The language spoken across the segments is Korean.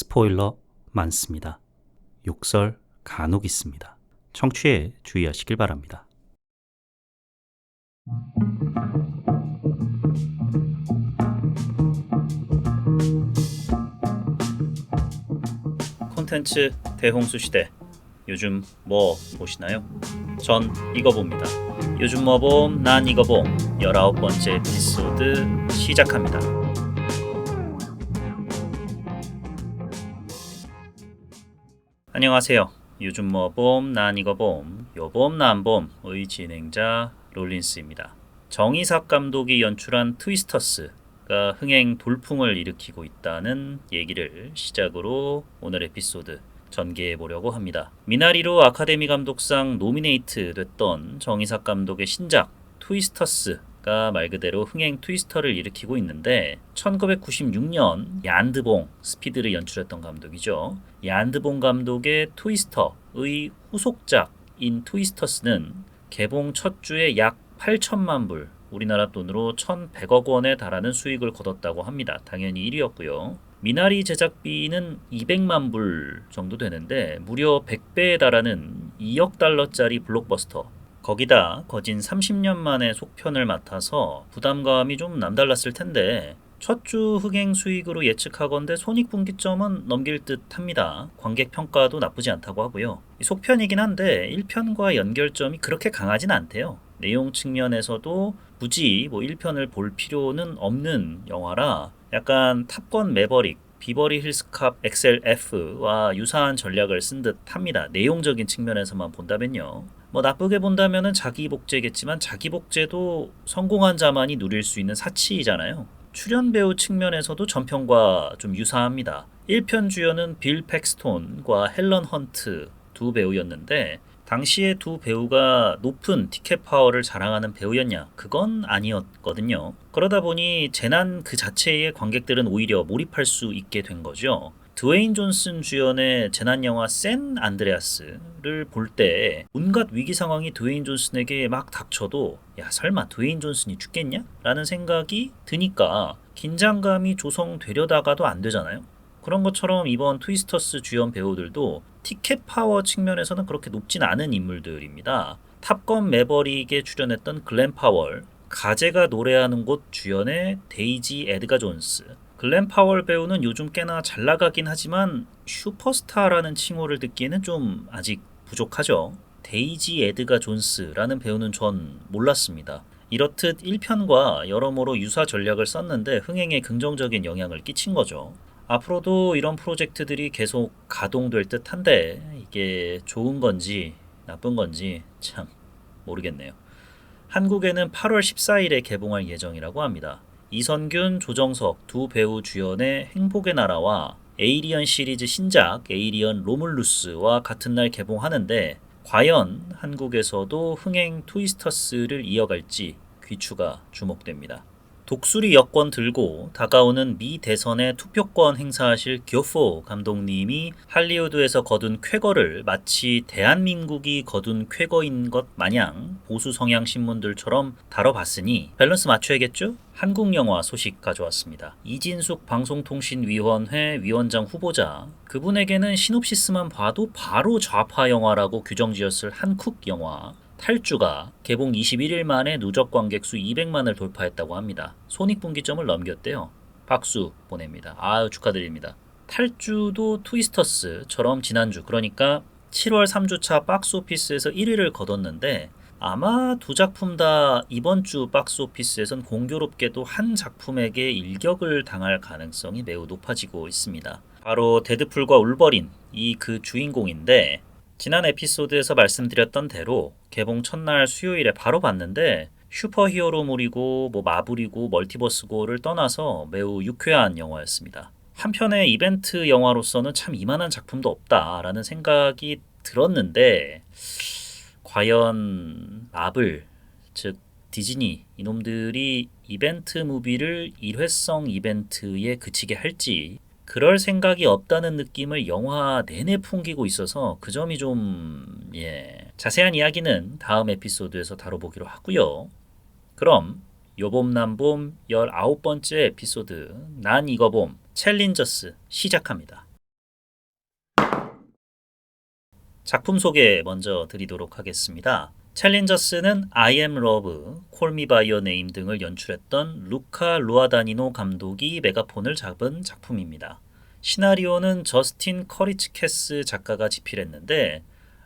스포일러 많습니다. 욕설 간혹 있습니다. 청취에 주의하시길 바랍니다. 콘텐츠 대홍수 시대. 요즘 뭐 보시나요? 전 이거 봅니다. 요즘 뭐 봄, 난 이거 봄 19번째 에피소드 시작합니다. 안녕하세요. 요즘 뭐 봄, 난 이거 봄, 요봄 난 봄의 진행자 롤린스입니다. 정이삭 감독이 연출한 트위스터스가 흥행 돌풍을 일으키고 있다는 얘기를 시작으로 오늘 에피소드 전개해 보려고 합니다. 미나리로 아카데미 감독상 노미네이트 됐던 정이삭 감독의 신작 트위스터스가 말 그대로 흥행 트위스터를 일으키고 있는데 1996년 얀드봉 스피드를 연출했던 감독이죠. 얀드봉 감독의 트위스터의 후속작인 트위스터스는 개봉 첫 주에 약 8천만 불, 우리나라 돈으로 1,100억 원에 달하는 수익을 거뒀다고 합니다. 당연히 1위였고요. 미나리 제작비는 200만 불 정도 되는데 무려 100배에 달하는 2억 달러짜리 블록버스터. 거기다 거진 30년 만에 속편을 맡아서 부담감이 좀 남달랐을 텐데 첫 주 흥행 수익으로 예측하건대 손익분기점은 넘길 듯 합니다. 관객 평가도 나쁘지 않다고 하고요. 속편이긴 한데 1편과 연결점이 그렇게 강하진 않대요. 내용 측면에서도 굳이 1편을 볼 필요는 없는 영화라 약간 탑건 매버릭, 비버리 힐스캅 XLF와 유사한 전략을 쓴 듯 합니다. 내용적인 측면에서만 본다면요. 나쁘게 본다면은 자기 복제겠지만 자기 복제도 성공한 자만이 누릴 수 있는 사치이잖아요. 출연 배우 측면에서도 전편과 좀 유사합니다. 1편 주연은 빌 팩스톤과 헬런 헌트 두 배우였는데 당시에 두 배우가 높은 티켓 파워를 자랑하는 배우였냐? 그건 아니었거든요. 그러다 보니 재난 그 자체에 관객들은 오히려 몰입할 수 있게 된 거죠. 드웨인 존슨 주연의 재난 영화 샌 안드레아스를 볼 때 온갖 위기 상황이 드웨인 존슨에게 막 닥쳐도 야 설마 드웨인 존슨이 죽겠냐? 라는 생각이 드니까 긴장감이 조성되려다가도 안 되잖아요. 그런 것처럼 이번 트위스터스 주연 배우들도 티켓 파워 측면에서는 그렇게 높진 않은 인물들입니다. 탑건 매버릭에 출연했던 글렌 파월, 가제가 노래하는 곳 주연의 데이지 에드가 존스. 글렌 파월 배우는 요즘 꽤나 잘 나가긴 하지만 슈퍼스타라는 칭호를 듣기에는 좀 아직 부족하죠. 데이지 에드가 존스라는 배우는 전 몰랐습니다. 이렇듯 1편과 여러모로 유사 전략을 썼는데 흥행에 긍정적인 영향을 끼친 거죠. 앞으로도 이런 프로젝트들이 계속 가동될 듯 한데 이게 좋은 건지 나쁜 건지 참 모르겠네요. 한국에는 8월 14일에 개봉할 예정이라고 합니다. 이선균, 조정석 두 배우 주연의 행복의 나라와 에이리언 시리즈 신작 에이리언 로물루스와 같은 날 개봉하는데 과연 한국에서도 흥행 트위스터스를 이어갈지 귀추가 주목됩니다. 독수리 여권 들고 다가오는 미 대선에 투표권 행사하실 교포 감독님이 할리우드에서 거둔 쾌거를 마치 대한민국이 거둔 쾌거인 것 마냥 보수 성향 신문들처럼 다뤄봤으니 밸런스 맞춰야겠죠? 한국 영화 소식 가져왔습니다. 이진숙 방송통신위원회 위원장 후보자, 그분에게는 시놉시스만 봐도 바로 좌파 영화라고 규정지었을 한국 영화 탈주가 개봉 21일 만에 누적 관객 수 200만을 돌파했다고 합니다. 손익분기점을 넘겼대요. 박수 보냅니다. 아유 축하드립니다. 탈주도 트위스터스처럼 지난주 그러니까 7월 3주차 박스오피스에서 1위를 거뒀는데 아마 두 작품 다 이번 주 박스오피스에선 공교롭게도 한 작품에게 일격을 당할 가능성이 매우 높아지고 있습니다. 바로 데드풀과 울버린 이 그 주인공인데 지난 에피소드에서 말씀드렸던 대로 개봉 첫날 수요일에 바로 봤는데 슈퍼히어로물이고 마블이고 멀티버스고를 떠나서 매우 유쾌한 영화였습니다. 한편의 이벤트 영화로서는 참 이만한 작품도 없다라는 생각이 들었는데 과연 마블, 즉 디즈니 이놈들이 이벤트 무비를 일회성 이벤트에 그치게 할지 그럴 생각이 없다는 느낌을 영화 내내 풍기고 있어서 그 점이 좀 자세한 이야기는 다음 에피소드에서 다뤄보기로 하고요. 그럼 요봄 남봄 19번째 에피소드 난 이거 봄 챌린저스 시작합니다. 작품 소개 먼저 드리도록 하겠습니다. 챌린저스는 I Am Love, Call Me By Your Name 등을 연출했던 루카 루아다니노 감독이 메가폰을 잡은 작품입니다. 시나리오는 저스틴 커리츠캐스 작가가 집필했는데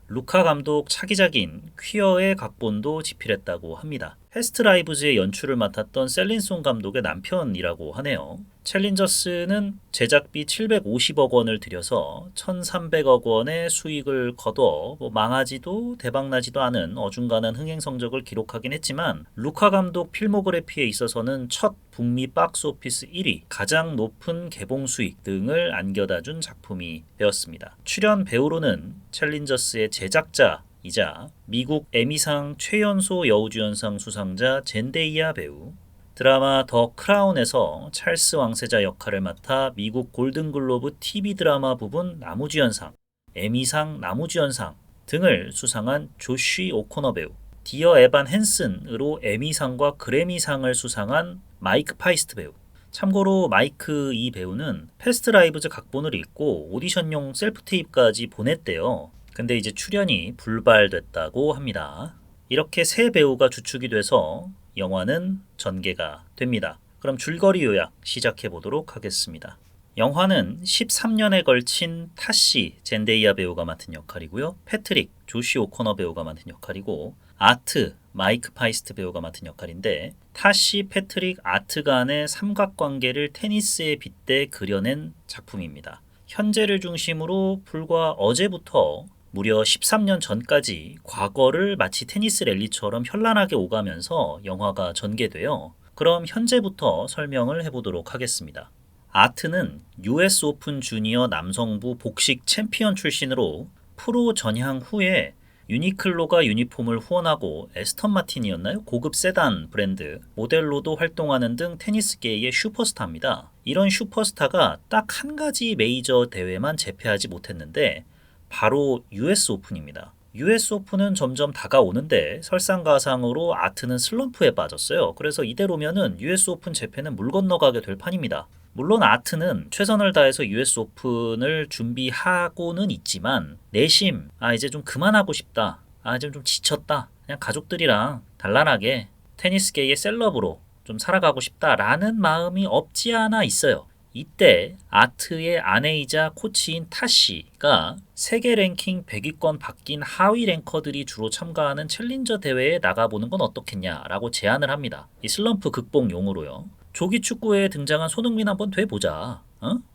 루카 감독 차기작인 퀴어의 각본도 집필했다고 합니다. 패스트 라이브즈의 연출을 맡았던 셀린송 감독의 남편이라고 하네요. 챌린저스는 제작비 750억 원을 들여서 1,300억 원의 수익을 거둬 망하지도 대박나지도 않은 어중간한 흥행 성적을 기록하긴 했지만 루카 감독 필모그래피에 있어서는 첫 북미 박스오피스 1위, 가장 높은 개봉 수익 등을 안겨다준 작품이 되었습니다. 출연 배우로는 챌린저스의 제작자이자 미국 에미상 최연소 여우주연상 수상자 젠데이아 배우, 드라마 더 크라운에서 찰스 왕세자 역할을 맡아 미국 골든글로브 TV 드라마 부분 나무주연상, 에미상 나무주연상 등을 수상한 조쉬 오코너 배우, 디어 에반 헨슨으로 에미상과 그래미상을 수상한 마이크 파이스트 배우. 참고로 마이크 이 배우는 패스트 라이브즈 각본을 읽고 오디션용 셀프 테이프까지 보냈대요. 근데 이제 출연이 불발됐다고 합니다. 이렇게 세 배우가 주축이 돼서 영화는 전개가 됩니다. 그럼 줄거리 요약 시작해 보도록 하겠습니다. 영화는 13년에 걸친 타시 젠데이아 배우가 맡은 역할이고요. 패트릭 조시 오코너 배우가 맡은 역할이고 아트 마이크 파이스트 배우가 맡은 역할인데 타시 패트릭 아트 간의 삼각관계를 테니스에 빗대 그려낸 작품입니다. 현재를 중심으로 불과 어제부터 무려 13년 전까지 과거를 마치 테니스 랠리처럼 현란하게 오가면서 영화가 전개돼요. 그럼 현재부터 설명을 해보도록 하겠습니다. 아트는 US 오픈 주니어 남성부 복식 챔피언 출신으로 프로 전향 후에 유니클로가 유니폼을 후원하고 에스턴 마틴이었나요? 고급 세단 브랜드 모델로도 활동하는 등 테니스계의 슈퍼스타입니다. 이런 슈퍼스타가 딱 한 가지 메이저 대회만 제패하지 못했는데 바로 US 오픈입니다. US 오픈은 점점 다가오는데 설상가상으로 아트는 슬럼프에 빠졌어요. 그래서 이대로면은 US 오픈 재패는 물 건너가게 될 판입니다. 물론 아트는 최선을 다해서 US 오픈을 준비하고는 있지만 내심 이제 좀 그만하고 싶다. 이제 좀 지쳤다. 그냥 가족들이랑 단란하게 테니스계의 셀럽으로 좀 살아가고 싶다라는 마음이 없지 않아 있어요. 이때 아트의 아내이자 코치인 타시가 세계 랭킹 100위권 바뀐 하위 랭커들이 주로 참가하는 챌린저 대회에 나가보는 건 어떻겠냐라고 제안을 합니다. 이 슬럼프 극복용으로요. 조기 축구에 등장한 손흥민 한번 돼보자.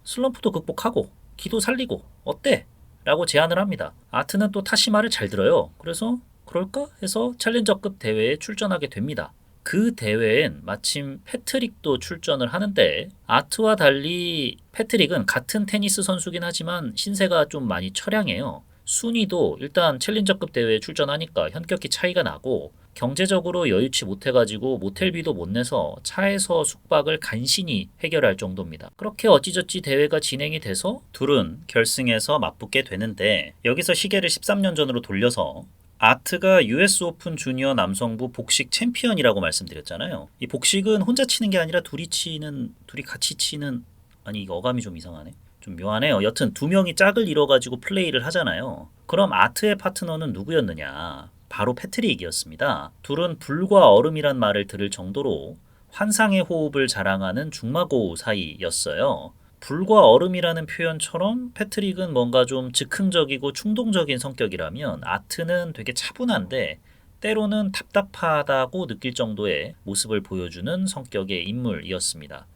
슬럼프도 극복하고 기도 살리고 어때? 라고 제안을 합니다. 아트는 또 타시 말을 잘 들어요. 그래서 그럴까 해서 챌린저급 대회에 출전하게 됩니다. 그 대회엔 마침 패트릭도 출전을 하는데 아트와 달리 패트릭은 같은 테니스 선수긴 하지만 신세가 좀 많이 처량해요. 순위도 일단 챌린저급 대회에 출전하니까 현격히 차이가 나고 경제적으로 여유치 못해가지고 모텔비도 못 내서 차에서 숙박을 간신히 해결할 정도입니다. 그렇게 어찌저찌 대회가 진행이 돼서 둘은 결승에서 맞붙게 되는데 여기서 시계를 13년 전으로 돌려서 아트가 US 오픈 주니어 남성부 복식 챔피언이라고 말씀드렸잖아요. 이 복식은 혼자 치는 게 아니라 둘이 같이 치는, 아니 이거 어감이 좀 이상하네. 좀 묘하네요. 여튼 두 명이 짝을 이뤄가지고 플레이를 하잖아요. 그럼 아트의 파트너는 누구였느냐? 바로 패트릭이었습니다. 둘은 불과 얼음이란 말을 들을 정도로 환상의 호흡을 자랑하는 중마고우 사이였어요. 불과 얼음이라는 표현처럼 패트릭은 뭔가 좀 즉흥적이고 충동적인 성격이라면 아트는 되게 차분한데 때로는 답답하다고 느낄 정도의 모습을 보여주는 성격의 인물이었습니다.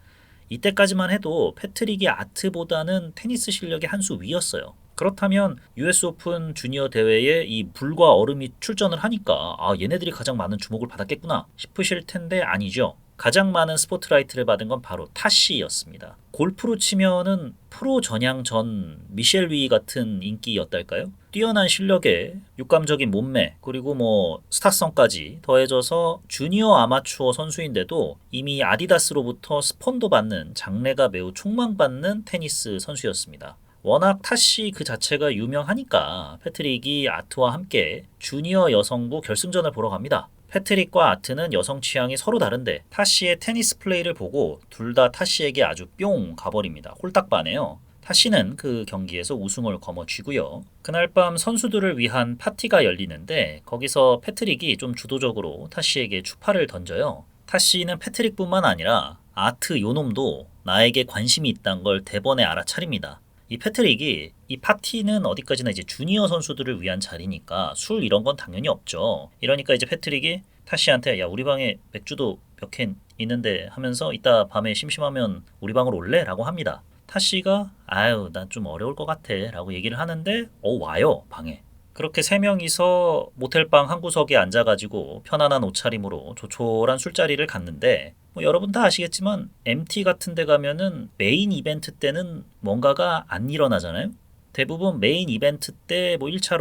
이때까지만 해도 패트릭이 아트보다는 테니스 실력이 한 수 위였어요. 그렇다면 US 오픈 주니어 대회에 이 불과 얼음이 출전을 하니까 얘네들이 가장 많은 주목을 받았겠구나 싶으실 텐데 아니죠. 가장 많은 스포트라이트를 받은 건 바로 타시였습니다. 골프로 치면은 프로 전향 전 미셸 위 같은 인기였달까요? 뛰어난 실력에 육감적인 몸매 그리고 스타성까지 더해져서 주니어 아마추어 선수인데도 이미 아디다스로부터 스폰도 받는 장래가 매우 촉망받는 테니스 선수였습니다. 워낙 타시 그 자체가 유명하니까 패트릭이 아트와 함께 주니어 여성부 결승전을 보러 갑니다. 패트릭과 아트는 여성 취향이 서로 다른데 타시의 테니스 플레이를 보고 둘 다 타시에게 아주 뿅 가버립니다. 홀딱 반해요. 타시는 그 경기에서 우승을 거머쥐고요. 그날 밤 선수들을 위한 파티가 열리는데 거기서 패트릭이 좀 주도적으로 타시에게 추파를 던져요. 타시는 패트릭뿐만 아니라 아트 요놈도 나에게 관심이 있다는 걸 대번에 알아차립니다. 이 패트릭이 이 파티는 어디까지나 이제 주니어 선수들을 위한 자리니까 술 이런 건 당연히 없죠. 이러니까 이제 패트릭이 타시한테 야 우리 방에 맥주도 몇 캔 있는데 하면서 이따 밤에 심심하면 우리 방으로 올래? 라고 합니다. 타시가 아유 난 좀 어려울 것 같아 라고 얘기를 하는데 와요 방에. 그렇게 세 명이서 모텔방 한 구석에 앉아가지고 편안한 옷차림으로 조촐한 술자리를 갔는데 뭐 여러분 다 아시겠지만 MT 같은 데 가면은 메인 이벤트 때는 뭔가가 안 일어나잖아요. 대부분 메인 이벤트 때 뭐 1차로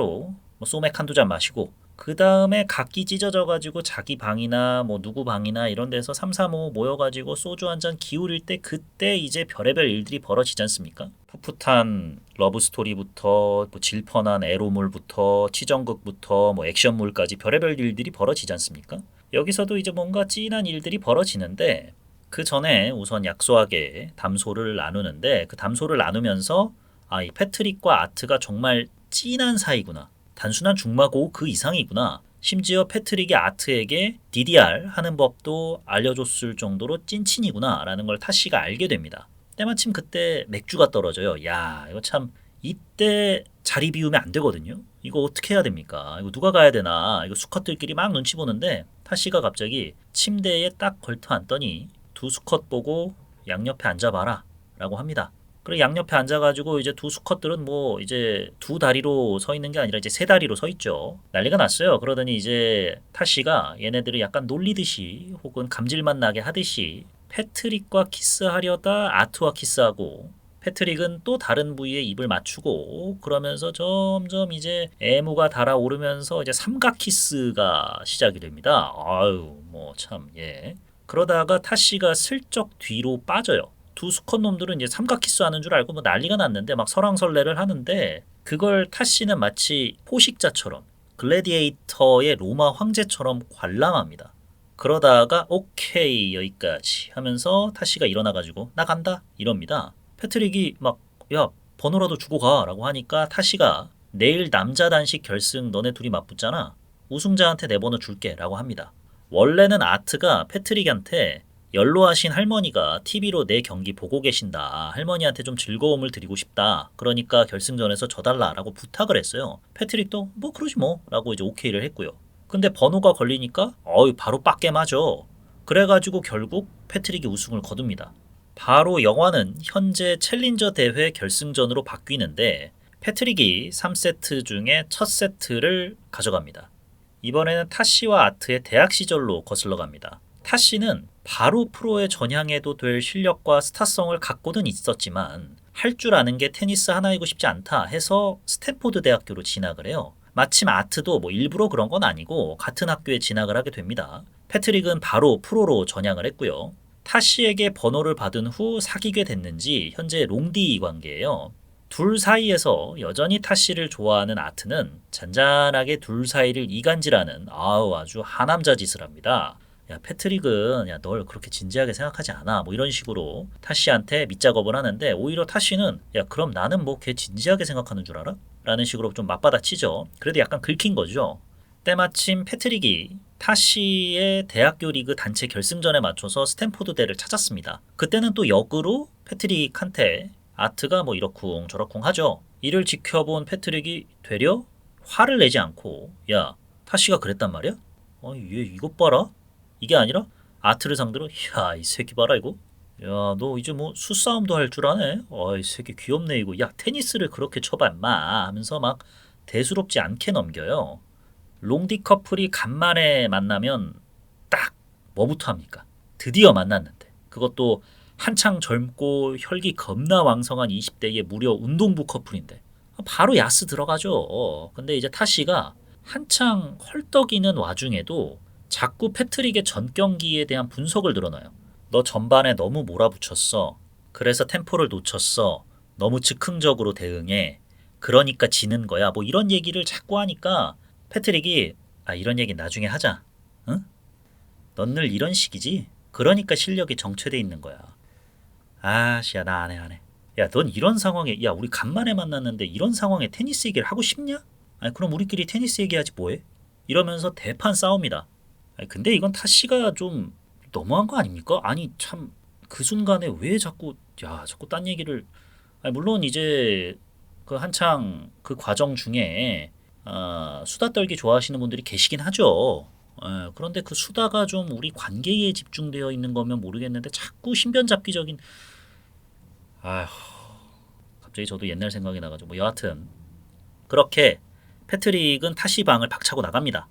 뭐 소맥 한두 잔 마시고 그 다음에 각기 찢어져가지고 자기 방이나 뭐 누구 방이나 이런 데서 3, 4, 5 모여가지고 소주 한 잔 기울일 때 그때 이제 별의별 일들이 벌어지지 않습니까? 풋풋한 러브스토리부터 뭐 질펀한 에로물부터 치정극부터 뭐 액션물까지 별의별 일들이 벌어지지 않습니까? 여기서도 이제 뭔가 찐한 일들이 벌어지는데 그 전에 우선 약소하게 담소를 나누는데 그 담소를 나누면서 이 패트릭과 아트가 정말 찐한 사이구나. 단순한 중마고 그 이상이구나. 심지어 패트릭이 아트에게 DDR 하는 법도 알려줬을 정도로 찐친이구나 라는 걸 타시가 알게 됩니다. 때마침 그때 맥주가 떨어져요. 야 이거 참 이때 자리 비우면 안 되거든요. 이거 어떻게 해야 됩니까? 이거 누가 가야 되나? 이거 수컷들끼리 막 눈치 보는데 타시가 갑자기 침대에 딱 걸터 앉더니 두 수컷 보고 양옆에 앉아봐라 라고 합니다. 그리고 양옆에 앉아가지고 이제 두 수컷들은 뭐 이제 두 다리로 서 있는 게 아니라 이제 세 다리로 서 있죠. 난리가 났어요. 그러더니 이제 타시가 얘네들을 약간 놀리듯이 혹은 감질만 나게 하듯이 패트릭과 키스하려다 아트와 키스하고 패트릭은 또 다른 부위에 입을 맞추고 그러면서 점점 이제 애무가 달아오르면서 이제 삼각 키스가 시작이 됩니다. 아유 뭐 참 예. 그러다가 타시가 슬쩍 뒤로 빠져요. 두 수컷 놈들은 이제 삼각 키스하는 줄 알고 뭐 난리가 났는데 막 설왕설래를 하는데 그걸 타시는 마치 포식자처럼 글래디에이터의 로마 황제처럼 관람합니다. 그러다가 오케이 여기까지 하면서 타시가 일어나가지고 나 간다 이럽니다. 패트릭이 막 야 번호라도 주고 가라고 하니까 타시가 내일 남자 단식 결승 너네 둘이 맞붙잖아. 우승자한테 내 번호 줄게 라고 합니다. 원래는 아트가 패트릭한테 연로하신 할머니가 TV로 내 경기 보고 계신다. 할머니한테 좀 즐거움을 드리고 싶다. 그러니까 결승전에서 져달라라고 부탁을 했어요. 패트릭도 뭐 그러지 뭐 라고 이제 오케이를 했고요. 근데 번호가 걸리니까 바로 빠게 맞아. 그래가지고 결국 패트릭이 우승을 거둡니다. 바로 영화는 현재 챌린저 대회 결승전으로 바뀌는데 패트릭이 3세트 중에 첫 세트를 가져갑니다. 이번에는 타시와 아트의 대학 시절로 거슬러 갑니다. 타시는 바로 프로에 전향해도 될 실력과 스타성을 갖고는 있었지만 할 줄 아는 게 테니스 하나이고 싶지 않다 해서 스탠포드 대학교로 진학을 해요. 마침 아트도 뭐 일부러 그런 건 아니고 같은 학교에 진학을 하게 됩니다. 패트릭은 바로 프로로 전향을 했고요. 타시에게 번호를 받은 후 사귀게 됐는지 현재 롱디 관계예요. 둘 사이에서 여전히 타시를 좋아하는 아트는 잔잔하게 둘 사이를 이간질하는 아주 하남자 짓을 합니다. 야 패트릭은 야 널 그렇게 진지하게 생각하지 않아 뭐 이런 식으로 타시한테 밑작업을 하는데 오히려 타시는 야 그럼 나는 뭐 걔 진지하게 생각하는 줄 알아? 라는 식으로 좀 맞받아치죠. 그래도 약간 긁힌 거죠. 때마침 패트릭이 타시의 대학교 리그 단체 결승전에 맞춰서 스탠포드대를 찾았습니다. 그때는 또 역으로 패트릭한테 아트가 뭐 이러쿵 저러쿵 하죠. 이를 지켜본 패트릭이 되려 화를 내지 않고 야 타시가 그랬단 말이야? 얘 이것 봐라. 이게 아니라 아트를 상대로 야 이 새끼 봐라 이거. 야 너 이제 뭐 수싸움도 할 줄 아네. 이 새끼 귀엽네 이거. 야 테니스를 그렇게 쳐봐 인마 하면서 막 대수롭지 않게 넘겨요. 롱디 커플이 간만에 만나면 딱 뭐부터 합니까? 드디어 만났는데 그것도 한창 젊고 혈기 겁나 왕성한 20대의 무려 운동부 커플인데 바로 야스 들어가죠. 근데 이제 타시가 한창 헐떡이는 와중에도 자꾸 패트릭의 전 경기에 대한 분석을 늘어놔요. 너 전반에 너무 몰아붙였어. 그래서 템포를 놓쳤어. 너무 즉흥적으로 대응해. 그러니까 지는 거야. 뭐 이런 얘기를 자꾸 하니까 패트릭이 이런 얘기 나중에 하자. 응? 넌 늘 이런 식이지? 그러니까 실력이 정체돼 있는 거야. 씨야 나 안 해. 야, 넌 이런 상황에, 야, 우리 간만에 만났는데 이런 상황에 테니스 얘기를 하고 싶냐? 아니, 그럼 우리끼리 테니스 얘기하지 뭐해? 이러면서 대판 싸웁니다. 아니, 근데 이건 타씨가 좀 너무한 거 아닙니까? 아니, 참, 그 순간에 왜 자꾸, 야, 자꾸 딴 얘기를. 아니, 물론 이제 그 한창 그 과정 중에 수다 떨기 좋아하시는 분들이 계시긴 하죠. 그런데 그 수다가 좀 우리 관계에 집중되어 있는 거면 모르겠는데 자꾸 신변잡기적인. 아휴, 갑자기 저도 옛날 생각이 나가지고 뭐 여하튼 그렇게 패트릭은 타시 방을 박차고 나갑니다.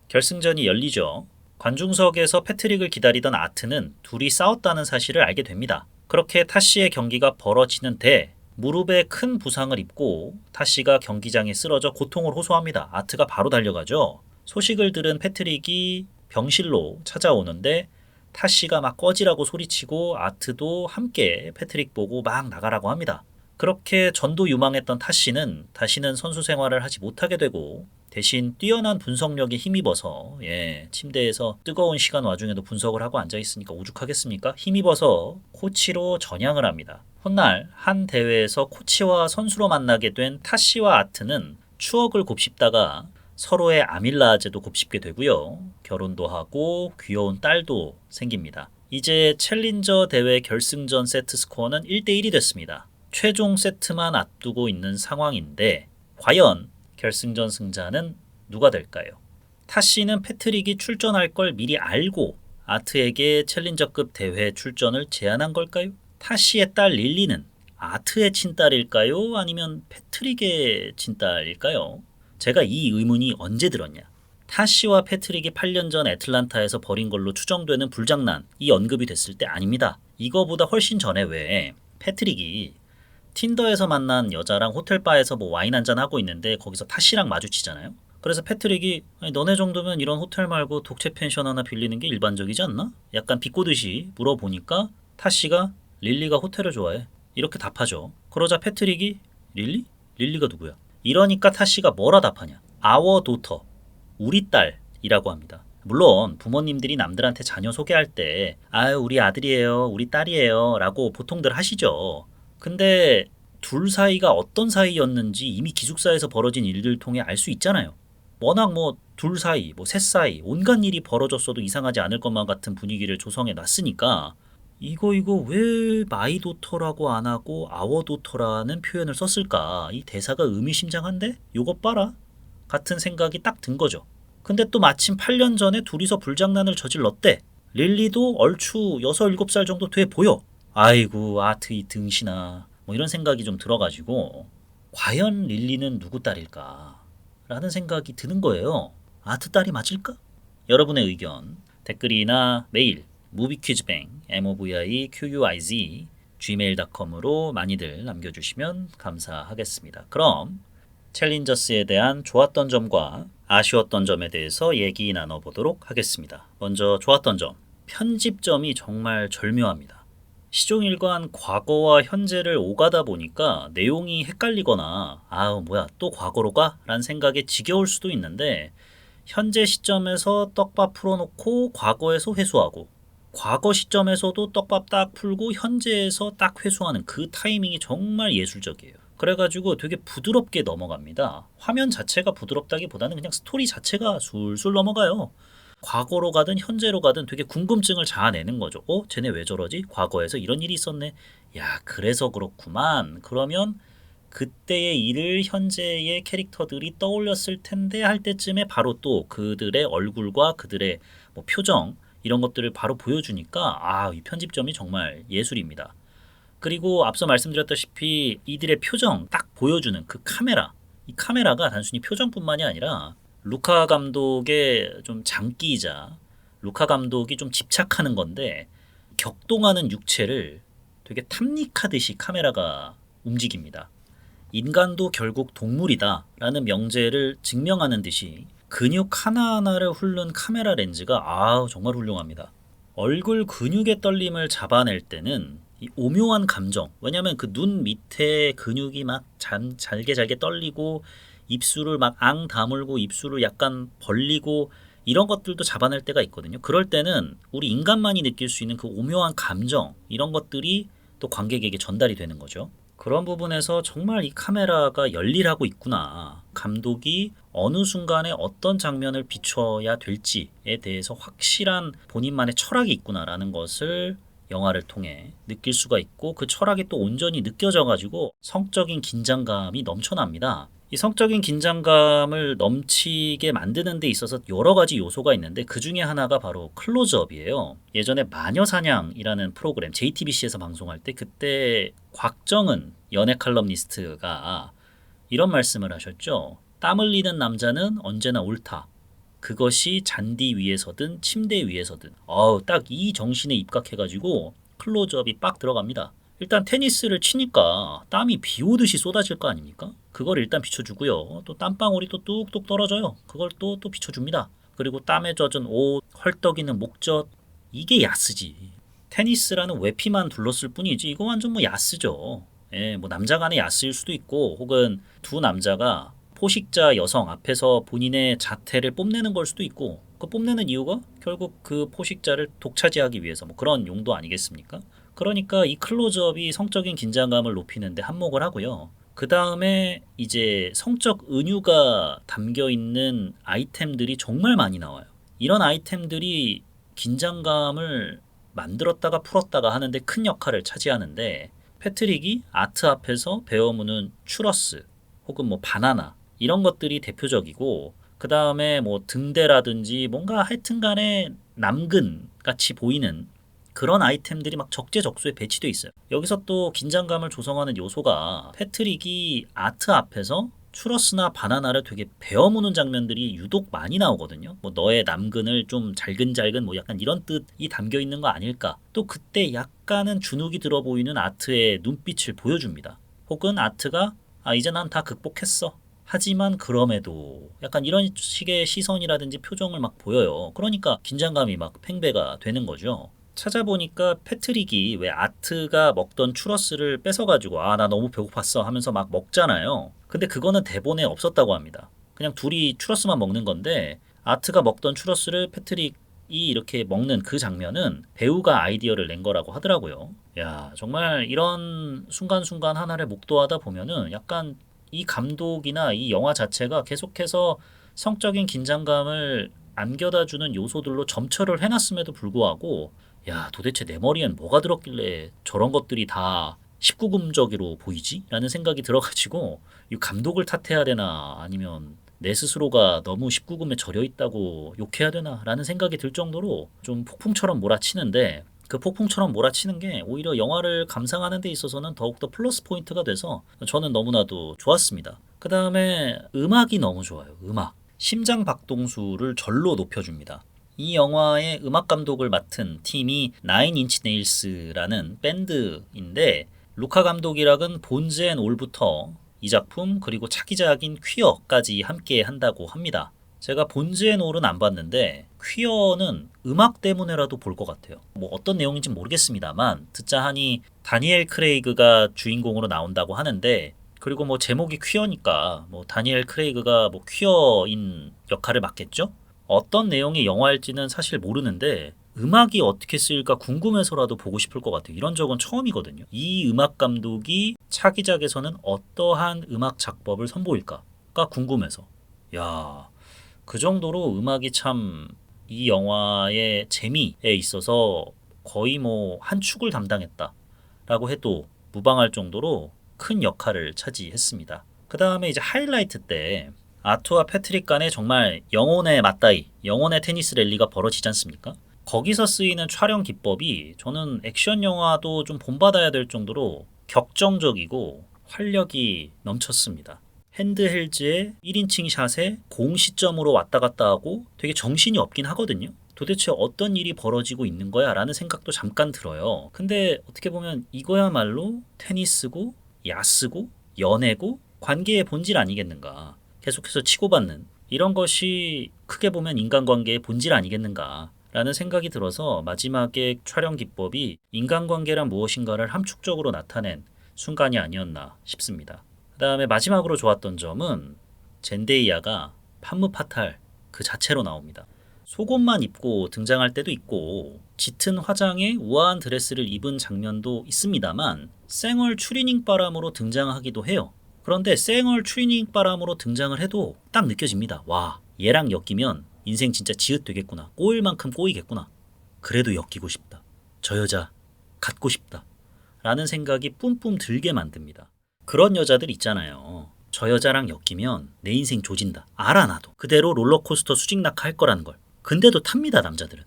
결승전이 열리죠. 관중석에서 패트릭을 기다리던 아트는 둘이 싸웠다는 사실을 알게 됩니다. 그렇게 타시의 경기가 벌어지는데 무릎에 큰 부상을 입고 타시가 경기장에 쓰러져 고통을 호소합니다. 아트가 바로 달려가죠. 소식을 들은 패트릭이 병실로 찾아오는데 타시가 막 꺼지라고 소리치고 아트도 함께 패트릭 보고 막 나가라고 합니다. 그렇게 전도유망했던 타시는 다시는 선수 생활을 하지 못하게 되고 대신 뛰어난 분석력에 힘입어서 침대에서 뜨거운 시간 와중에도 분석을 하고 앉아있으니까 오죽하겠습니까? 힘입어서 코치로 전향을 합니다. 훗날 한 대회에서 코치와 선수로 만나게 된 타시와 아트는 추억을 곱씹다가 서로의 아밀라제도 곱씹게 되고요. 결혼도 하고 귀여운 딸도 생깁니다. 이제 챌린저 대회 결승전 세트 스코어는 1대1이 됐습니다. 최종 세트만 앞두고 있는 상황인데 과연 결승전 승자는 누가 될까요? 타시는 패트릭이 출전할 걸 미리 알고 아트에게 챌린저급 대회 출전을 제안한 걸까요? 타시의 딸 릴리는 아트의 친딸일까요? 아니면 패트릭의 친딸일까요? 제가 이 의문이 언제 들었냐? 타시와 패트릭이 8년 전 애틀란타에서 벌인 걸로 추정되는 불장난이 언급이 됐을 때 아닙니다. 이거보다 훨씬 전에 왜 패트릭이 틴더에서 만난 여자랑 호텔바에서 뭐 와인 한잔 하고 있는데 거기서 타시랑 마주치잖아요. 그래서 패트릭이 아니, 너네 정도면 이런 호텔 말고 독채 펜션 하나 빌리는 게 일반적이지 않나? 약간 비꼬듯이 물어보니까 타시가 릴리가 호텔을 좋아해. 이렇게 답하죠. 그러자 패트릭이 릴리? 릴리가 누구야? 이러니까 타시가 뭐라 답하냐? Our daughter, 우리 딸이라고 합니다. 물론 부모님들이 남들한테 자녀 소개할 때 아유 우리 아들이에요, 우리 딸이에요 라고 보통들 하시죠. 근데 둘 사이가 어떤 사이였는지 이미 기숙사에서 벌어진 일들 통해 알 수 있잖아요. 워낙 뭐 둘 사이, 뭐 셋 사이 온갖 일이 벌어졌어도 이상하지 않을 것만 같은 분위기를 조성해 놨으니까 이거 왜 마이 도터라고 안 하고 아워 도터라는 표현을 썼을까? 이 대사가 의미심장한데? 요것 봐라. 같은 생각이 딱 든 거죠. 근데 또 마침 8년 전에 둘이서 불장난을 저질렀대. 릴리도 얼추 6, 7살 정도 돼 보여. 아이고 아트 이 등신아. 뭐 이런 생각이 좀 들어가지고 과연 릴리는 누구 딸일까? 라는 생각이 드는 거예요. 아트 딸이 맞을까? 여러분의 의견 댓글이나 메일 무비퀴즈뱅 moviquiz gmail.com으로 많이들 남겨주시면 감사하겠습니다. 그럼 챌린저스에 대한 좋았던 점과 아쉬웠던 점에 대해서 얘기 나눠보도록 하겠습니다. 먼저 좋았던 점, 편집점이 정말 절묘합니다. 시종일관 과거와 현재를 오가다 보니까 내용이 헷갈리거나 아우 뭐야 또 과거로 가? 라는 생각에 지겨울 수도 있는데 현재 시점에서 떡밥 풀어놓고 과거에서 회수하고 과거 시점에서도 떡밥 딱 풀고 현재에서 딱 회수하는 그 타이밍이 정말 예술적이에요. 그래가지고 되게 부드럽게 넘어갑니다. 화면 자체가 부드럽다기보다는 그냥 스토리 자체가 술술 넘어가요. 과거로 가든 현재로 가든 되게 궁금증을 자아내는 거죠. 쟤네 왜 저러지? 과거에서 이런 일이 있었네. 야, 그래서 그렇구만. 그러면 그때의 일을 현재의 캐릭터들이 떠올렸을 텐데 할 때쯤에 바로 또 그들의 얼굴과 그들의 뭐 표정 이런 것들을 바로 보여주니까 이 편집점이 정말 예술입니다. 그리고 앞서 말씀드렸다시피 이들의 표정 딱 보여주는 그 카메라, 이 카메라가 단순히 표정뿐만이 아니라 루카 감독의 좀 장기이자 루카 감독이 좀 집착하는 건데 격동하는 육체를 되게 탐닉하듯이 카메라가 움직입니다. 인간도 결국 동물이다 라는 명제를 증명하는 듯이 근육 하나하나를 훑는 카메라 렌즈가 정말 훌륭합니다. 얼굴 근육의 떨림을 잡아낼 때는 이 오묘한 감정, 왜냐면 그 눈 밑에 근육이 막 잘게 떨리고 입술을 막 다물고 입술을 약간 벌리고 이런 것들도 잡아낼 때가 있거든요. 그럴 때는 우리 인간만이 느낄 수 있는 그 오묘한 감정 이런 것들이 또 관객에게 전달이 되는 거죠. 그런 부분에서 정말 이 카메라가 열일하고 있구나. 감독이 어느 순간에 어떤 장면을 비춰야 될지에 대해서 확실한 본인만의 철학이 있구나라는 것을 영화를 통해 느낄 수가 있고 그 철학이 또 온전히 느껴져 가지고 성적인 긴장감이 넘쳐납니다. 이 성적인 긴장감을 넘치게 만드는 데 있어서 여러 가지 요소가 있는데 그 중에 하나가 바로 클로즈업이에요. 예전에 마녀사냥이라는 프로그램 JTBC에서 방송할 때 그때 곽정은 연예 칼럼니스트가 이런 말씀을 하셨죠. 땀 흘리는 남자는 언제나 옳다. 그것이 잔디 위에서든 침대 위에서든. 딱 이 정신에 입각해가지고 클로즈업이 빡 들어갑니다. 일단 테니스를 치니까 땀이 비 오듯이 쏟아질 거 아닙니까? 그걸 일단 비춰주고요. 또 땀방울이 또 뚝뚝 떨어져요. 그걸 또 비춰줍니다. 그리고 땀에 젖은 옷, 헐떡이는 목젖. 이게 야스지. 테니스라는 외피만 둘렀을 뿐이지 이거 완전 뭐 야스죠. 예, 뭐 남자 간의 야스일 수도 있고 혹은 두 남자가 포식자 여성 앞에서 본인의 자태를 뽐내는 걸 수도 있고 그 뽐내는 이유가 결국 그 포식자를 독차지하기 위해서 뭐 그런 용도 아니겠습니까? 그러니까 이 클로즈업이 성적인 긴장감을 높이는데 한몫을 하고요. 그 다음에 이제 성적 은유가 담겨 있는 아이템들이 정말 많이 나와요. 이런 아이템들이 긴장감을 만들었다가 풀었다가 하는데 큰 역할을 차지하는데 패트릭이 아트 앞에서 베어무는 추러스 혹은 뭐 바나나 이런 것들이 대표적이고 그 다음에 뭐 등대라든지 뭔가 하여튼간에 남근 같이 보이는 그런 아이템들이 막 적재적소에 배치돼 있어요. 여기서 또 긴장감을 조성하는 요소가 패트릭이 아트 앞에서 추러스나 바나나를 되게 베어무는 장면들이 유독 많이 나오거든요. 뭐 너의 남근을 좀 잘근잘근 뭐 약간 이런 뜻이 담겨 있는 거 아닐까. 또 그때 약간은 주눅이 들어 보이는 아트의 눈빛을 보여줍니다. 혹은 아트가 이제 난 다 극복했어. 하지만 그럼에도 약간 이런 식의 시선이라든지 표정을 막 보여요. 그러니까 긴장감이 막 팽배가 되는 거죠. 찾아보니까 패트릭이 왜 아트가 먹던 추러스를 뺏어가지고 나 너무 배고팠어 하면서 막 먹잖아요. 근데 그거는 대본에 없었다고 합니다. 그냥 둘이 추러스만 먹는 건데 아트가 먹던 추러스를 패트릭이 이렇게 먹는 그 장면은 배우가 아이디어를 낸 거라고 하더라고요. 야, 정말 이런 순간순간 하나를 목도하다 보면은 약간 이 감독이나 이 영화 자체가 계속해서 성적인 긴장감을 안겨다 주는 요소들로 점철을 해놨음에도 불구하고 야, 도대체 내 머리엔 뭐가 들었길래 저런 것들이 다 19금적으로 보이지? 라는 생각이 들어가지고 이 감독을 탓해야 되나 아니면 내 스스로가 너무 19금에 절여 있다고 욕해야 되나 라는 생각이 들 정도로 좀 폭풍처럼 몰아치는데 그 폭풍처럼 몰아치는 게 오히려 영화를 감상하는 데 있어서는 더욱더 플러스 포인트가 돼서 저는 너무나도 좋았습니다. 그 다음에 음악이 너무 좋아요. 음악. 심장 박동수를 절로 높여줍니다. 이 영화의 음악 감독을 맡은 팀이 나인 인치 네일스라는 밴드인데 루카 감독이랑은 본즈 앤 올부터 이 작품 그리고 차기작인 퀴어까지 함께 한다고 합니다. 제가 본즈 앤 올은 안 봤는데 퀴어는 음악 때문에라도 볼 것 같아요. 뭐 어떤 내용인지 모르겠습니다만 듣자 하니 다니엘 크레이그가 주인공으로 나온다고 하는데 그리고 뭐 제목이 퀴어니까 뭐 다니엘 크레이그가 뭐 퀴어인 역할을 맡겠죠? 어떤 내용의 영화일지는 사실 모르는데 음악이 어떻게 쓰일까 궁금해서라도 보고 싶을 것 같아요. 이런 적은 처음이거든요. 이 음악 감독이 차기작에서는 어떠한 음악 작법을 선보일까가 궁금해서. 야, 그 정도로 음악이 참 이 영화의 재미에 있어서 거의 뭐 한 축을 담당했다라고 해도 무방할 정도로 큰 역할을 차지했습니다. 그 다음에 이제 하이라이트 때 아투와 패트릭 간의 정말 영혼의 맞다이, 영혼의 테니스 랠리가 벌어지지 않습니까? 거기서 쓰이는 촬영 기법이 저는 액션 영화도 좀 본받아야 될 정도로 격정적이고 활력이 넘쳤습니다. 핸드헬즈의 1인칭 샷에 공 시점으로 왔다 갔다 하고 되게 정신이 없긴 하거든요. 도대체 어떤 일이 벌어지고 있는 거야? 라는 생각도 잠깐 들어요. 근데 어떻게 보면 이거야말로 테니스고, 야스고, 연애고, 관계의 본질 아니겠는가. 계속해서 치고받는 이런 것이 크게 보면 인간관계의 본질 아니겠는가. 라는 생각이 들어서 마지막에 촬영 기법이 인간관계란 무엇인가를 함축적으로 나타낸 순간이 아니었나 싶습니다. 그 다음에 마지막으로 좋았던 점은 젠데이아가 판무파탈 그 자체로 나옵니다. 속옷만 입고 등장할 때도 있고 짙은 화장에 우아한 드레스를 입은 장면도 있습니다만 쌩얼 추리닝 바람으로 등장하기도 해요. 그런데 쌩얼 추리닝 바람으로 등장을 해도 딱 느껴집니다. 와, 얘랑 엮이면 인생 진짜 지읒 되겠구나. 꼬일 만큼 꼬이겠구나. 그래도 엮이고 싶다. 저 여자 갖고 싶다. 라는 생각이 뿜뿜 들게 만듭니다. 그런 여자들 있잖아요. 저 여자랑 엮이면 내 인생 조진다. 알아 나도. 그대로 롤러코스터 수직낙하 할 거라는 걸. 근데도 탑니다 남자들은.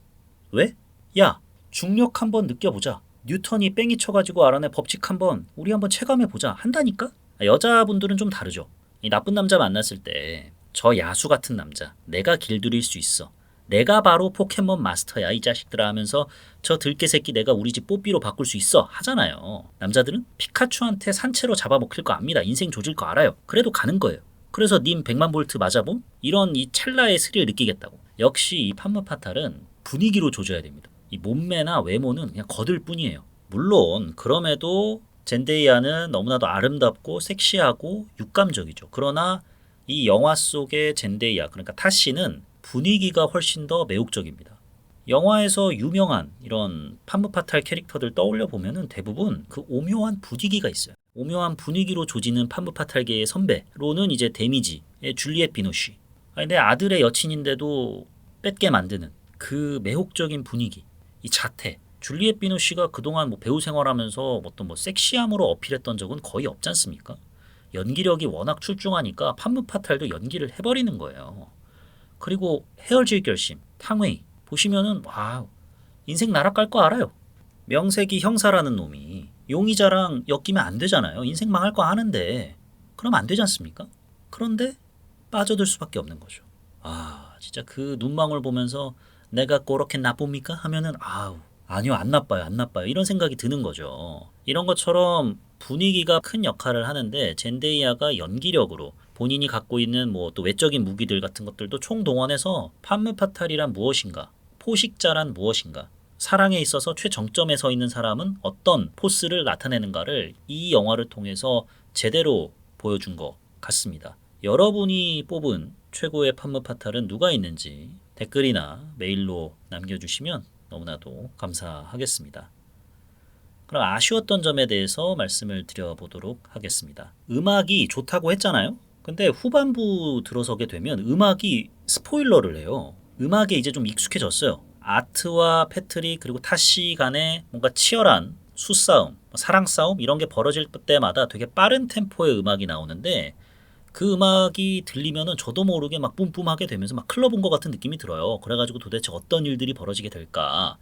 왜? 야, 중력 한번 느껴보자. 뉴턴이 뺑이 쳐가지고 알아내 법칙 한번 우리 한번 체감해보자 한다니까? 여자분들은 좀 다르죠. 이 나쁜 남자 만났을 때 저 야수 같은 남자 내가 길들일 수 있어. 내가 바로 포켓몬 마스터야 이 자식들아 하면서 저 들깨 새끼 내가 우리 집 뽀삐로 바꿀 수 있어 하잖아요. 남자들은 피카츄한테 산채로 잡아먹힐 거 압니다. 인생 조질 거 알아요. 그래도 가는 거예요. 그래서 님 100만 볼트 맞아봄? 이런 이 찰나의 스릴 느끼겠다고. 역시 이 판무파탈은 분위기로 조져야 됩니다. 이 몸매나 외모는 그냥 거들 뿐이에요. 물론 그럼에도 젠데이아는 너무나도 아름답고 섹시하고 육감적이죠. 그러나 이 영화 속의 젠데이아 그러니까 타시는 분위기가 훨씬 더 매혹적입니다. 영화에서 유명한 이런 판무파탈 캐릭터들 떠올려 보면은 대부분 그 오묘한 분위기가 있어요. 오묘한 분위기로 조지는 판무파탈계의 선배로는 이제 데미지의 줄리엣 비노쉬. 내 아들의 여친인데도 뺏게 만드는 그 매혹적인 분위기, 이 자태. 줄리엣 비노쉬가 그동안 뭐 배우 생활하면서 어떤 뭐 섹시함으로 어필했던 적은 거의 없지 않습니까? 연기력이 워낙 출중하니까 판무파탈도 연기를 해버리는 거예요. 그리고 헤어질 결심, 탕웨이 보시면은 와우 인생 날아갈 거 알아요. 명색이 형사라는 놈이 용의자랑 엮이면 안 되잖아요. 인생 망할 거 아는데 그럼 안 되지 않습니까? 그런데 빠져들 수밖에 없는 거죠. 아 진짜 그 눈망울 보면서 내가 그렇게 나쁩니까? 하면은 아우 아니요 안 나빠요 안 나빠요 이런 생각이 드는 거죠. 이런 것처럼 분위기가 큰 역할을 하는데 젠데이아가 연기력으로 본인이 갖고 있는 뭐 또 외적인 무기들 같은 것들도 총동원해서 판무파탈이란 무엇인가, 포식자란 무엇인가, 사랑에 있어서 최정점에 서 있는 사람은 어떤 포스를 나타내는가를 이 영화를 통해서 제대로 보여준 것 같습니다. 여러분이 뽑은 최고의 판무파탈은 누가 있는지 댓글이나 메일로 남겨주시면 너무나도 감사하겠습니다. 그럼 아쉬웠던 점에 대해서 말씀을 드려보도록 하겠습니다. 음악이 좋다고 했잖아요. 근데 후반부 들어서게 되면 음악이 스포일러를 해요. 음악에 이제 좀 익숙해졌어요. 아트와 패트릭 그리고 타시 간의 뭔가 치열한 수싸움, 사랑싸움 이런 게 벌어질 때마다 되게 빠른 템포의 음악이 나오는데 그 음악이 들리면은 저도 모르게 막 뿜뿜하게 되면서 막 클럽 온 것 같은 느낌이 들어요. 그래가지고 도대체 어떤 일들이 벌어지게 될까?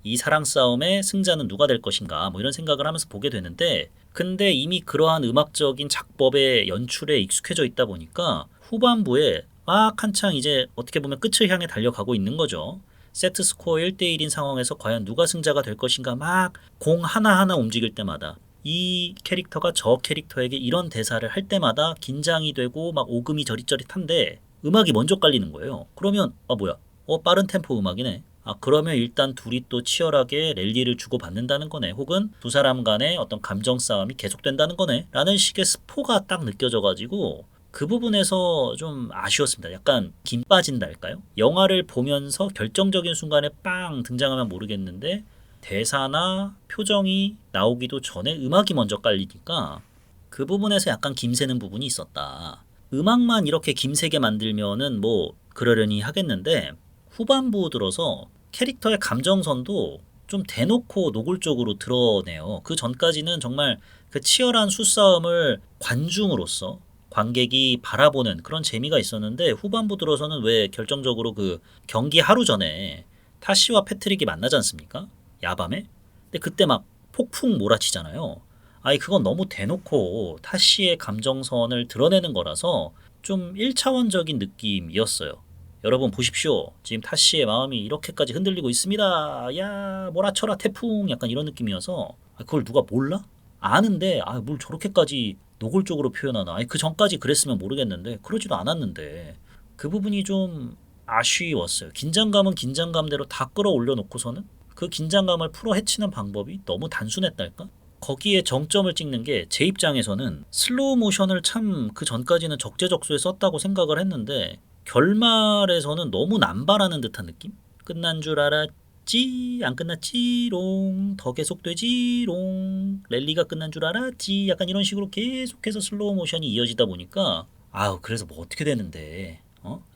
이 사랑 싸움의 승자는 누가 될 것인가? 뭐 이런 생각을 하면서 보게 되는데 근데 이미 그러한 음악적인 작법의 연출에 익숙해져 있다 보니까 후반부에 막 한창 이제 어떻게 보면 끝을 향해 달려가고 있는 거죠. 세트 스코어 1대1인 상황에서 과연 누가 승자가 될 것인가 막 공 하나하나 움직일 때마다 이 캐릭터가 저 캐릭터에게 이런 대사를 할 때마다 긴장이 되고 막 오금이 저릿저릿한데 음악이 먼저 깔리는 거예요. 그러면 뭐야? 빠른 템포 음악이네. 그러면 일단 둘이 또 치열하게 랠리를 주고받는다는 거네. 혹은 두 사람 간의 어떤 감정 싸움이 계속된다는 거네. 라는 식의 스포가 딱 느껴져가지고 그 부분에서 좀 아쉬웠습니다. 약간 김 빠진다 할까요? 영화를 보면서 결정적인 순간에 빵 등장하면 모르겠는데 대사나 표정이 나오기도 전에 음악이 먼저 깔리니까 그 부분에서 약간 김새는 부분이 있었다. 음악만 이렇게 김새게 만들면은 뭐 그러려니 하겠는데 후반부 들어서 캐릭터의 감정선도 좀 대놓고 노골적으로 드러내요. 그 전까지는 정말 그 치열한 수싸움을 관중으로서 관객이 바라보는 그런 재미가 있었는데 후반부 들어서는 왜 결정적으로 그 경기 하루 전에 타시와 패트릭이 만나지 않습니까? 야밤에? 근데 그때 막 폭풍 몰아치잖아요. 그건 너무 대놓고 타시의 감정선을 드러내는 거라서 좀 1차원적인 느낌이었어요. 여러분 보십시오. 지금 타시의 마음이 이렇게까지 흔들리고 있습니다. 야 몰아쳐라 태풍 약간 이런 느낌이어서 그걸 누가 몰라? 아는데 뭘 저렇게까지 노골적으로 표현하나. 그 전까지 그랬으면 모르겠는데 그러지도 않았는데 그 부분이 좀 아쉬웠어요. 긴장감은 긴장감대로 다 끌어올려 놓고서는 그 긴장감을 풀어 헤치는 방법이 너무 단순했달까? 거기에 정점을 찍는 게 제 입장에서는 슬로우 모션을 참 그 전까지는 적재적소에 썼다고 생각을 했는데 결말에서는 너무 남발하는 듯한 느낌? 끝난 줄 알았지, 안 끝났지롱, 더 계속되지롱, 랠리가 끝난 줄 알았지, 약간 이런 식으로 계속해서 슬로우 모션이 이어지다 보니까 아우 그래서 뭐 어떻게 되는데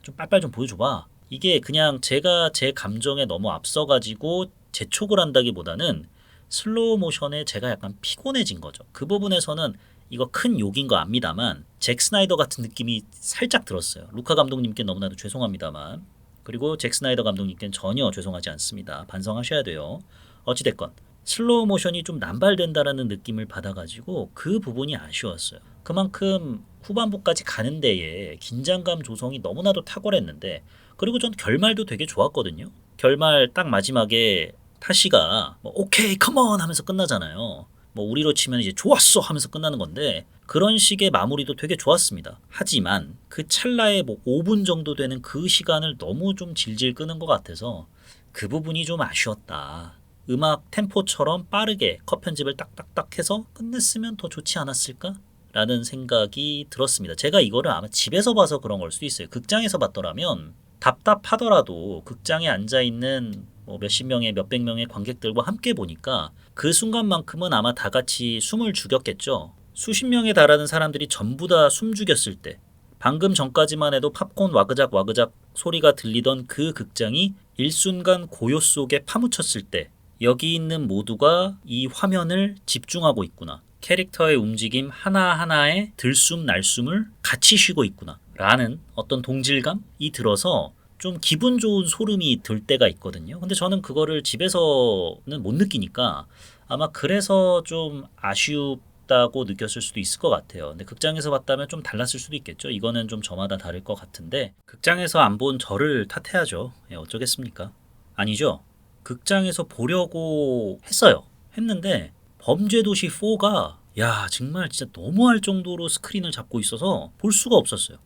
좀 빨빨 좀 보여줘봐. 이게 그냥 제가 제 감정에 너무 앞서가지고 재촉을 한다기보다는 슬로우 모션에 제가 약간 피곤해진 거죠. 그 부분에서는 이거 큰 욕인 거 압니다만 잭 스나이더 같은 느낌이 살짝 들었어요. 루카 감독님께 너무나도 죄송합니다만, 그리고 잭 스나이더 감독님께는 전혀 죄송하지 않습니다. 반성하셔야 돼요. 어찌됐건 슬로우 모션이 좀 남발된다라는 느낌을 받아가지고 그 부분이 아쉬웠어요. 그만큼 후반부까지 가는 데에 긴장감 조성이 너무나도 탁월했는데, 그리고 전 결말도 되게 좋았거든요. 결말 딱 마지막에 타시가 뭐 오케이 컴온 하면서 끝나잖아요. 뭐 우리로 치면 이제 좋았어 하면서 끝나는 건데, 그런 식의 마무리도 되게 좋았습니다. 하지만 그 찰나에 뭐 5분 정도 되는 그 시간을 너무 좀 질질 끄는 것 같아서 그 부분이 좀 아쉬웠다. 음악 템포처럼 빠르게 컷 편집을 딱딱딱 해서 끝냈으면 더 좋지 않았을까? 라는 생각이 들었습니다. 제가 이거를 아마 집에서 봐서 그런 걸 수도 있어요. 극장에서 봤더라면 답답하더라도 극장에 앉아있는 뭐 몇십 명의 몇백 명의 관객들과 함께 보니까 그 순간만큼은 아마 다 같이 숨을 죽였겠죠. 수십 명에 달하는 사람들이 전부 다 숨 죽였을 때, 방금 전까지만 해도 팝콘 와그작 와그작 소리가 들리던 그 극장이 일순간 고요 속에 파묻혔을 때 여기 있는 모두가 이 화면을 집중하고 있구나. 캐릭터의 움직임 하나하나에 들숨 날숨을 같이 쉬고 있구나. 라는 어떤 동질감이 들어서 좀 기분 좋은 소름이 들 때가 있거든요. 근데 저는 그거를 집에서는 못 느끼니까 아마 그래서 좀 아쉽다고 느꼈을 수도 있을 것 같아요. 근데 극장에서 봤다면 좀 달랐을 수도 있겠죠. 이거는 좀 저마다 다를 것 같은데 극장에서 안 본 저를 탓해야죠. 예, 어쩌겠습니까? 아니죠. 극장에서 보려고 했어요. 했는데 범죄도시 4가 야 정말 진짜 너무할 정도로 스크린을 잡고 있어서 볼 수가 없었어요.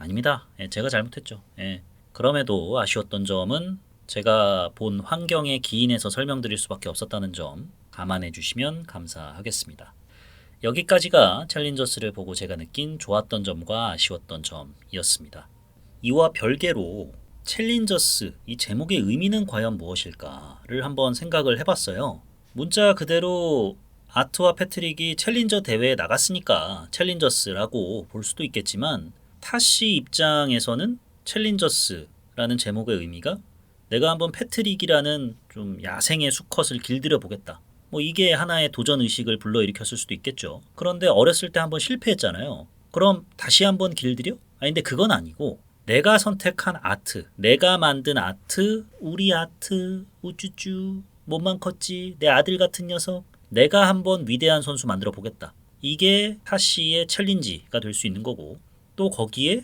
아닙니다. 예, 제가 잘못했죠. 예. 그럼에도 아쉬웠던 점은 제가 본 환경에 기인해서 설명드릴 수밖에 없었다는 점 감안해 주시면 감사하겠습니다. 여기까지가 챌린저스를 보고 제가 느낀 좋았던 점과 아쉬웠던 점이었습니다. 이와 별개로 챌린저스 이 제목의 의미는 과연 무엇일까를 한번 생각을 해봤어요. 문자 그대로 아트와 패트릭이 챌린저 대회에 나갔으니까 챌린저스라고 볼 수도 있겠지만, 타시 입장에서는 챌린저스라는 제목의 의미가 내가 한번 패트릭이라는 좀 야생의 수컷을 길들여 보겠다. 뭐 이게 하나의 도전 의식을 불러일으켰을 수도 있겠죠. 그런데 어렸을 때 한번 실패했잖아요. 그럼 다시 한번 길들여? 아니 근데 그건 아니고 내가 선택한 아트, 내가 만든 아트, 우리 아트, 우쭈쭈, 몸만 컸지, 내 아들 같은 녀석, 내가 한번 위대한 선수 만들어 보겠다. 이게 타시의 챌린지가 될 수 있는 거고, 또 거기에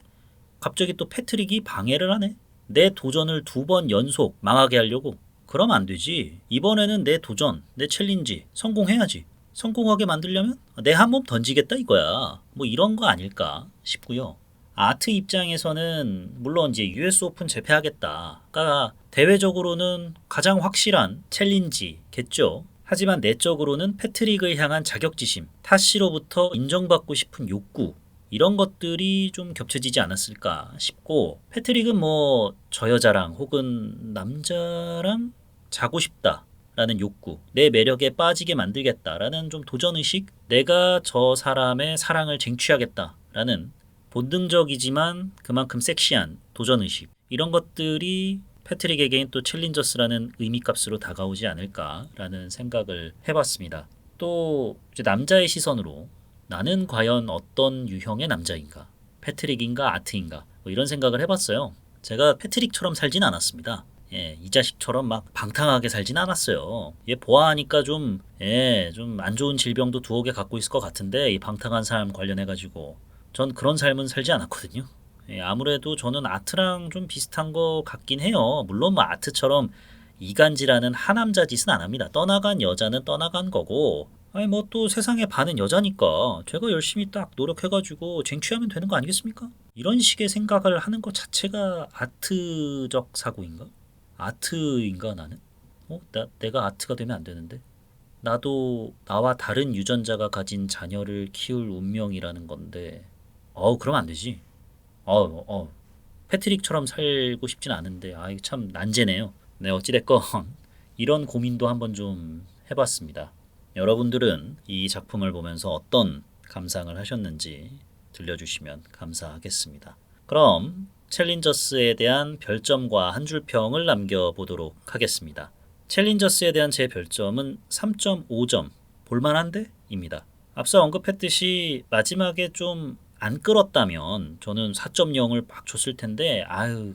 갑자기 또 패트릭이 방해를 하네. 내 도전을 2번 연속 망하게 하려고. 그럼 안 되지. 이번에는 내 도전, 내 챌린지 성공해야지. 성공하게 만들려면 내 한 몸 던지겠다 이거야. 뭐 이런 거 아닐까 싶고요. 아트 입장에서는 물론 이제 US 오픈 재패하겠다가 대외적으로는 가장 확실한 챌린지겠죠. 하지만 내적으로는 패트릭을 향한 자격지심, 타시로부터 인정받고 싶은 욕구, 이런 것들이 좀 겹쳐지지 않았을까 싶고, 패트릭은 뭐 저 여자랑 혹은 남자랑 자고 싶다라는 욕구, 내 매력에 빠지게 만들겠다라는 좀 도전의식, 내가 저 사람의 사랑을 쟁취하겠다라는 본능적이지만 그만큼 섹시한 도전의식, 이런 것들이 패트릭에게는 또 챌린저스라는 의미값으로 다가오지 않을까라는 생각을 해봤습니다. 또 이제 남자의 시선으로 나는 과연 어떤 유형의 남자인가? 패트릭인가 아트인가? 뭐 이런 생각을 해봤어요. 제가 패트릭처럼 살진 않았습니다. 예, 이 자식처럼 막 방탕하게 살진 않았어요. 얘 보아하니까 좀 안 좋은 질병도 두어 개 갖고 있을 것 같은데, 이 방탕한 삶 관련해가지고 전 그런 삶은 살지 않았거든요. 예, 아무래도 저는 아트랑 좀 비슷한 거 같긴 해요. 물론 뭐 아트처럼 이간질하는 하남자 짓은 안 합니다. 떠나간 여자는 떠나간 거고, 아니 뭐 또 세상의 반은 여자니까 제가 열심히 딱 노력해가지고 쟁취하면 되는 거 아니겠습니까? 이런 식의 생각을 하는 것 자체가 아트적 사고인가? 아트인가 나는? 내가 아트가 되면 안 되는데? 나도 나와 다른 유전자가 가진 자녀를 키울 운명이라는 건데, 그러면 안 되지. 패트릭처럼 살고 싶진 않은데 이거 참 난제네요. 네, 어찌됐건 이런 고민도 한번 좀 해봤습니다. 여러분들은 이 작품을 보면서 어떤 감상을 하셨는지 들려주시면 감사하겠습니다. 그럼 챌린저스에 대한 별점과 한 줄 평을 남겨보도록 하겠습니다. 챌린저스에 대한 제 별점은 3.5점, 볼만한데? 입니다. 앞서 언급했듯이 마지막에 좀 안 끌었다면 저는 4.0을 막 줬을 텐데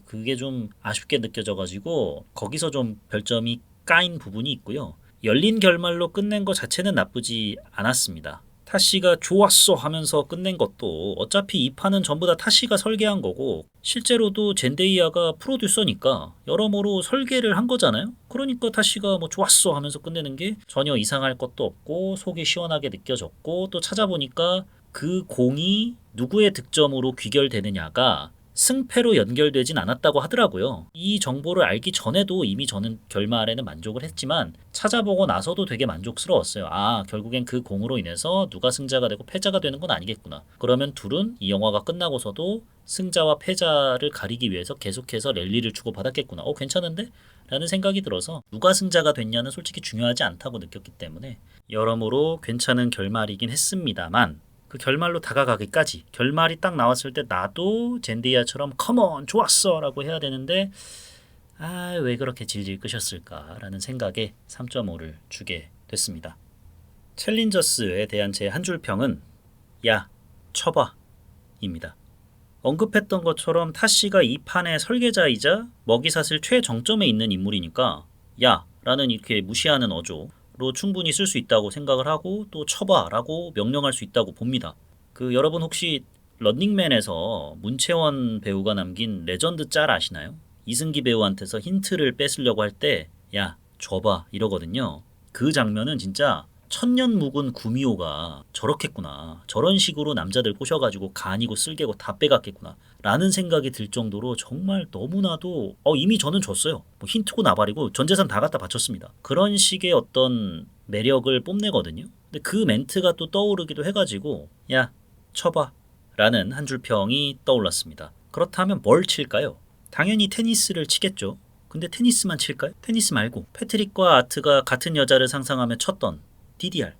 그게 좀 아쉽게 느껴져가지고 거기서 좀 별점이 까인 부분이 있고요. 열린 결말로 끝낸 것 자체는 나쁘지 않았습니다. 타시가 좋았어 하면서 끝낸 것도 어차피 이 판은 전부 다 타시가 설계한 거고 실제로도 젠데이아가 프로듀서니까 여러모로 설계를 한 거잖아요. 그러니까 타시가 뭐 좋았어 하면서 끝내는 게 전혀 이상할 것도 없고 속이 시원하게 느껴졌고 또 찾아보니까 그 공이 누구의 득점으로 귀결되느냐가 승패로 연결되진 않았다고 하더라고요. 이 정보를 알기 전에도 이미 저는 결말에는 만족을 했지만 찾아보고 나서도 되게 만족스러웠어요. 결국엔 그 공으로 인해서 누가 승자가 되고 패자가 되는 건 아니겠구나. 그러면 둘은 이 영화가 끝나고서도 승자와 패자를 가리기 위해서 계속해서 랠리를 주고받았겠구나. 괜찮은데? 라는 생각이 들어서 누가 승자가 됐냐는 솔직히 중요하지 않다고 느꼈기 때문에 여러모로 괜찮은 결말이긴 했습니다만 그 결말로 다가가기까지 결말이 딱 나왔을 때 나도 젠데이아처럼 컴온 좋았어 라고 해야 되는데 왜 그렇게 질질 끄셨을까 라는 생각에 3.5를 주게 됐습니다. 챌린저스에 대한 제 한 줄 평은 야 쳐봐 입니다. 언급했던 것처럼 타씨가 이 판의 설계자이자 먹이사슬 최정점에 있는 인물이니까 야 라는 이렇게 무시하는 어조 로 충분히 쓸 수 있다고 생각을 하고 또 쳐봐라고 명령할 수 있다고 봅니다. 여러분 혹시 런닝맨에서 문채원 배우가 남긴 레전드 짤 아시나요? 이승기 배우한테서 힌트를 뺏으려고 할 때 야 줘봐 이러거든요. 그 장면은 진짜 천년 묵은 구미호가 저렇겠구나. 저런 식으로 남자들 꼬셔가지고 간이고 쓸개고 다 빼갔겠구나. 라는 생각이 들 정도로 정말 너무나도 이미 저는 줬어요. 힌트고 나발이고 전 재산 다 갖다 바쳤습니다. 그런 식의 어떤 매력을 뽐내거든요. 근데 그 멘트가 또 떠오르기도 해가지고 야 쳐봐 라는 한 줄 평이 떠올랐습니다. 그렇다면 뭘 칠까요? 당연히 테니스를 치겠죠. 근데 테니스만 칠까요? 테니스 말고 패트릭과 아트가 같은 여자를 상상하며 쳤던 DDR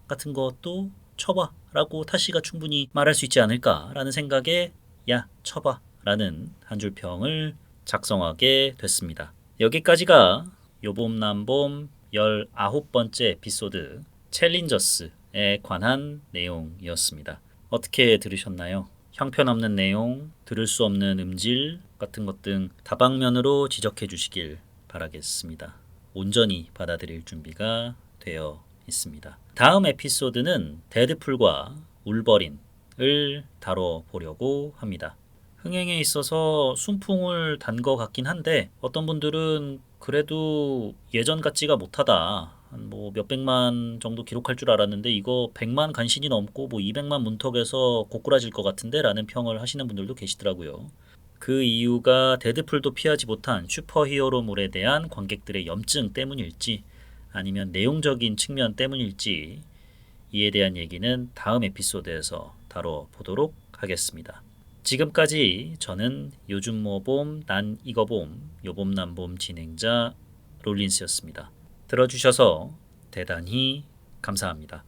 같은 것도 쳐봐 라고 타시가 충분히 말할 수 있지 않을까라는 생각에 야 쳐봐 라는 한 줄 평을 작성하게 됐습니다. 여기까지가 요봄남봄 19번째 에피소드 챌린저스에 관한 내용이었습니다. 어떻게 들으셨나요? 형편없는 내용, 들을 수 없는 음질 같은 것 등 다방면으로 지적해 주시길 바라겠습니다. 온전히 받아들일 준비가 되어 있습니다. 다음 에피소드는 데드풀과 울버린을 다뤄보려고 합니다. 흥행에 있어서 순풍을 단 것 같긴 한데 어떤 분들은 그래도 예전 같지가 못하다. 한 몇백만 정도 기록할 줄 알았는데 이거 100만 간신히 넘고 200만 문턱에서 고꾸라질 것 같은데 라는 평을 하시는 분들도 계시더라고요. 그 이유가 데드풀도 피하지 못한 슈퍼히어로물에 대한 관객들의 염증 때문일지 아니면 내용적인 측면 때문일지 이에 대한 얘기는 다음 에피소드에서 다뤄보도록 하겠습니다. 지금까지 저는 요즘 뭐봄 난 이거 봄 요봄 난봄 진행자 롤린스였습니다. 들어주셔서 대단히 감사합니다.